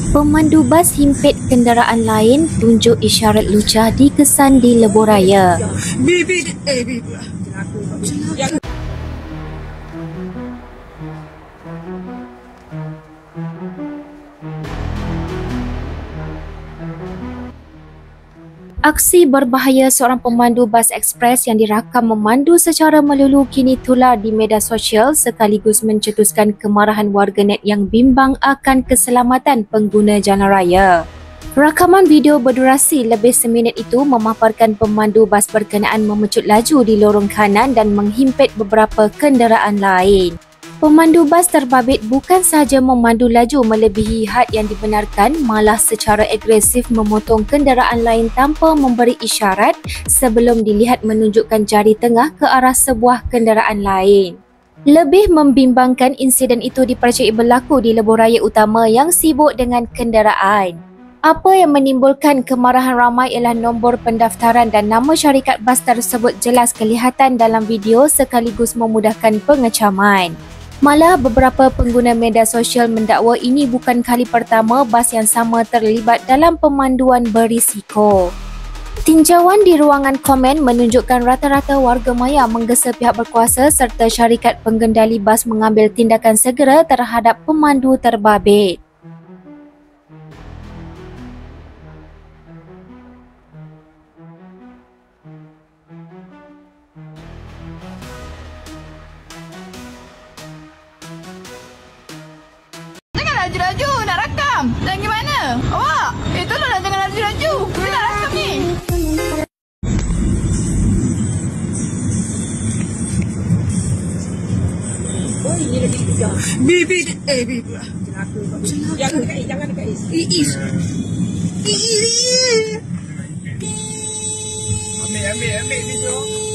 Pemandu bas himpit kenderaan lain, tunjuk isyarat lucah dikesan di Lebuhraya. Aksi berbahaya seorang pemandu bas ekspres yang dirakam memandu secara melulu kini tular di media sosial sekaligus mencetuskan kemarahan warganet yang bimbang akan keselamatan pengguna jalan raya. Rakaman video berdurasi lebih seminit itu memaparkan pemandu bas berkenaan memecut laju di lorong kanan dan menghimpit beberapa kenderaan lain. Pemandu bas terbabit bukan sahaja memandu laju melebihi had yang dibenarkan, malah secara agresif memotong kenderaan lain tanpa memberi isyarat sebelum dilihat menunjukkan jari tengah ke arah sebuah kenderaan lain. Lebih membimbangkan, insiden itu dipercayai berlaku di Lebuhraya Utama yang sibuk dengan kenderaan. Apa yang menimbulkan kemarahan ramai ialah nombor pendaftaran dan nama syarikat bas tersebut jelas kelihatan dalam video sekaligus memudahkan pengecaman. Malah beberapa pengguna media sosial mendakwa ini bukan kali pertama bas yang sama terlibat dalam pemanduan berisiko. Tinjauan di ruangan komen menunjukkan rata-rata warga maya menggesa pihak berkuasa serta syarikat pengendali bas mengambil tindakan segera terhadap pemandu terbabit. Laju-laju nak rakam. Dan gimana? Awak, itulah jangan laju-laju. Kita nak rakam ni. Oh, ini lagi tiga. Bibi. Jangan dekat. Ambil video.